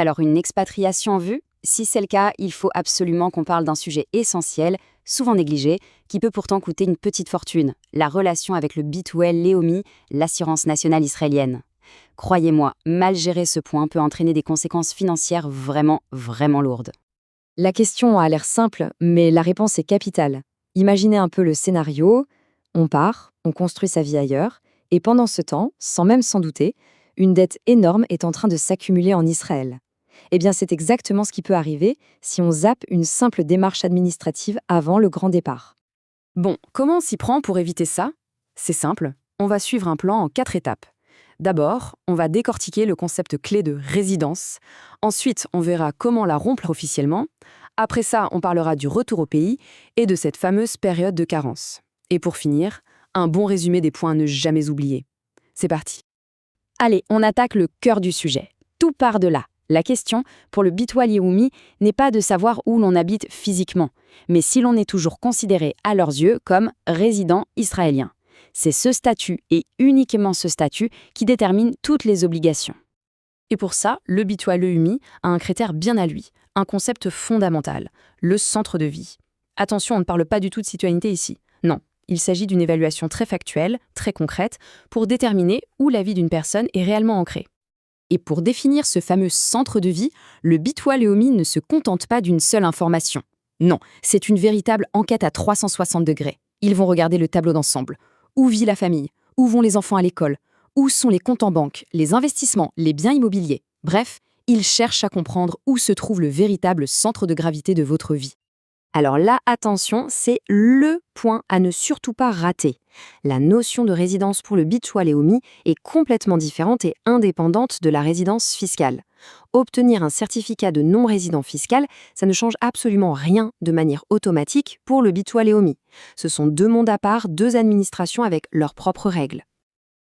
Alors, une expatriation en vue? Si c'est le cas, il faut absolument qu'on parle d'un sujet essentiel, souvent négligé, qui peut pourtant coûter une petite fortune, la relation avec le B2L Leumi, l'assurance nationale israélienne. Croyez-moi, mal gérer ce point peut entraîner des conséquences financières vraiment, vraiment lourdes. La question a l'air simple, mais la réponse est capitale. Imaginez un peu le scénario. On part, on construit sa vie ailleurs, et pendant ce temps, sans même s'en douter, une dette énorme est en train de s'accumuler en Israël. Eh bien, c'est exactement ce qui peut arriver si on zappe une simple démarche administrative avant le grand départ. Bon, comment on s'y prend pour éviter ça? C'est simple, on va suivre un plan en 4 étapes. D'abord, on va décortiquer le concept clé de résidence. Ensuite, on verra comment la rompre officiellement. Après ça, on parlera du retour au pays et de cette fameuse période de carence. Et pour finir, un bon résumé des points à ne jamais oublier. C'est parti. Allez, on attaque le cœur du sujet. Tout part de là. La question, pour le B2L Leumi, n'est pas de savoir où l'on habite physiquement, mais si l'on est toujours considéré à leurs yeux comme résident israélien. C'est ce statut, et uniquement ce statut, qui détermine toutes les obligations. Et pour ça, le B2L Leumi a un critère bien à lui, un concept fondamental, le centre de vie. Attention, on ne parle pas du tout de citoyenneté ici. Non, il s'agit d'une évaluation très factuelle, très concrète, pour déterminer où la vie d'une personne est réellement ancrée. Et pour définir ce fameux centre de vie, le B2L Leumi ne se contente pas d'une seule information. Non, c'est une véritable enquête à 360 degrés. Ils vont regarder le tableau d'ensemble. Où vit la famille? Où vont les enfants à l'école? Où sont les comptes en banque, les investissements, les biens immobiliers? Bref, ils cherchent à comprendre où se trouve le véritable centre de gravité de votre vie. Alors là, attention, c'est le point à ne surtout pas rater. La notion de résidence pour le B2L Leumi est complètement différente et indépendante de la résidence fiscale. Obtenir un certificat de non-résident fiscal, ça ne change absolument rien de manière automatique pour le B2L Leumi. Ce sont deux mondes à part, deux administrations avec leurs propres règles.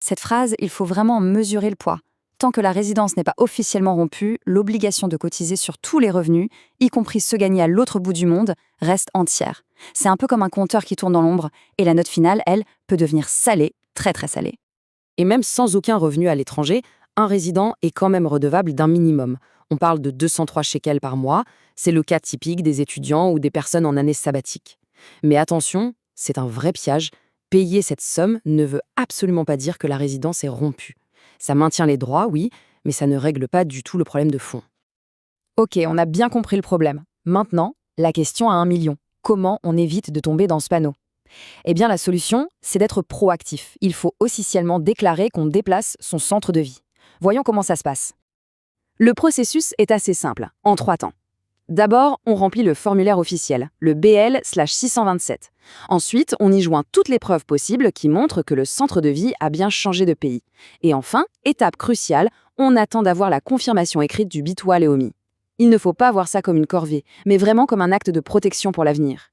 Cette phrase, il faut vraiment mesurer le poids. Tant que la résidence n'est pas officiellement rompue, l'obligation de cotiser sur tous les revenus, y compris ceux gagnés à l'autre bout du monde, reste entière. C'est un peu comme un compteur qui tourne dans l'ombre, et la note finale, elle, peut devenir salée, très très salée. Et même sans aucun revenu à l'étranger, un résident est quand même redevable d'un minimum. On parle de 203 shekels par mois, c'est le cas typique des étudiants ou des personnes en année sabbatique. Mais attention, c'est un vrai piège, payer cette somme ne veut absolument pas dire que la résidence est rompue. Ça maintient les droits, oui, mais ça ne règle pas du tout le problème de fond. Ok, on a bien compris le problème. Maintenant, la question à 1 million. Comment on évite de tomber dans ce panneau? Eh bien, la solution, c'est d'être proactif. Il faut officiellement déclarer qu'on déplace son centre de vie. Voyons comment ça se passe. Le processus est assez simple, en 3 temps. D'abord, on remplit le formulaire officiel, le BL/627. Ensuite, on y joint toutes les preuves possibles qui montrent que le centre de vie a bien changé de pays. Et enfin, étape cruciale, on attend d'avoir la confirmation écrite du B2L Leumi. Il ne faut pas voir ça comme une corvée, mais vraiment comme un acte de protection pour l'avenir.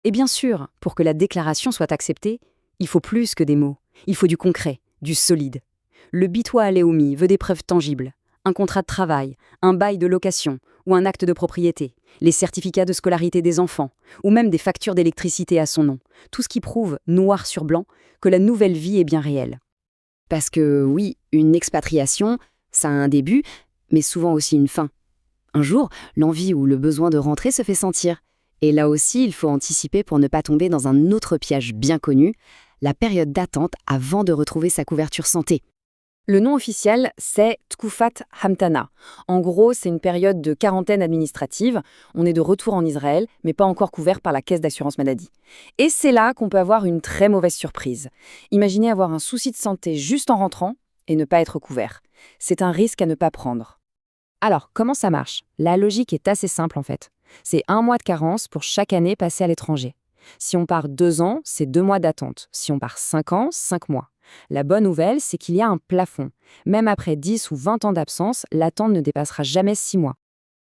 Et bien sûr, pour que la déclaration soit acceptée, il faut plus que des mots. Il faut du concret, du solide. Le B2L Leumi veut des preuves tangibles. Un contrat de travail, un bail de location ou un acte de propriété, les certificats de scolarité des enfants ou même des factures d'électricité à son nom. Tout ce qui prouve, noir sur blanc, que la nouvelle vie est bien réelle. Parce que oui, une expatriation, ça a un début, mais souvent aussi une fin. Un jour, l'envie ou le besoin de rentrer se fait sentir. Et là aussi, il faut anticiper pour ne pas tomber dans un autre piège bien connu, la période d'attente avant de retrouver sa couverture santé. Le nom officiel, c'est Tkufat Hamtana. En gros, c'est une période de quarantaine administrative. On est de retour en Israël, mais pas encore couvert par la caisse d'assurance maladie. Et c'est là qu'on peut avoir une très mauvaise surprise. Imaginez avoir un souci de santé juste en rentrant et ne pas être couvert. C'est un risque à ne pas prendre. Alors, comment ça marche? La logique est assez simple en fait. C'est 1 mois de carence pour chaque année passée à l'étranger. Si on part 2 ans, c'est 2 mois d'attente. Si on part 5 ans, 5 mois. La bonne nouvelle, c'est qu'il y a un plafond. Même après 10 ou 20 ans d'absence, l'attente ne dépassera jamais 6 mois.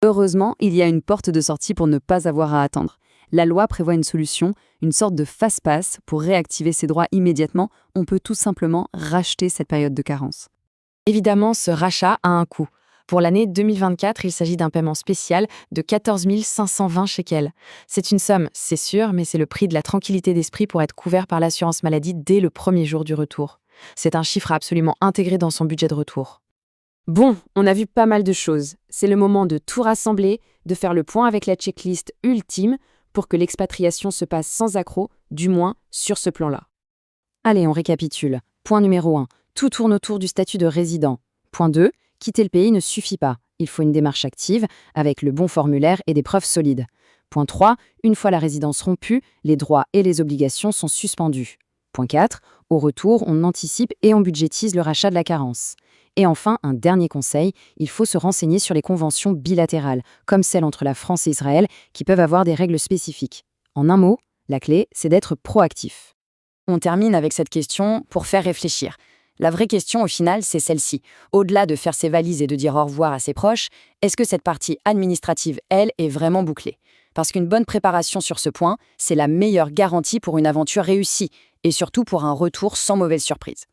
Heureusement, il y a une porte de sortie pour ne pas avoir à attendre. La loi prévoit une solution, une sorte de fast-pass pour réactiver ses droits immédiatement. On peut tout simplement racheter cette période de carence. Évidemment, ce rachat a un coût. Pour l'année 2024, il s'agit d'un paiement spécial de 14 520 shekels. C'est une somme, c'est sûr, mais c'est le prix de la tranquillité d'esprit pour être couvert par l'assurance maladie dès le premier jour du retour. C'est un chiffre à absolument intégrer dans son budget de retour. Bon, on a vu pas mal de choses. C'est le moment de tout rassembler, de faire le point avec la checklist ultime pour que l'expatriation se passe sans accroc, du moins sur ce plan-là. Allez, on récapitule. Point numéro 1, tout tourne autour du statut de résident. Point 2, quitter le pays ne suffit pas. Il faut une démarche active, avec le bon formulaire et des preuves solides. Point 3, une fois la résidence rompue, les droits et les obligations sont suspendus. Point 4, au retour, on anticipe et on budgétise le rachat de la carence. Et enfin, un dernier conseil, il faut se renseigner sur les conventions bilatérales, comme celle entre la France et Israël, qui peuvent avoir des règles spécifiques. En un mot, la clé, c'est d'être proactif. On termine avec cette question pour faire réfléchir. La vraie question au final, c'est celle-ci. Au-delà de faire ses valises et de dire au revoir à ses proches, est-ce que cette partie administrative, elle, est vraiment bouclée? Parce qu'une bonne préparation sur ce point, c'est la meilleure garantie pour une aventure réussie, et surtout pour un retour sans mauvaise surprise.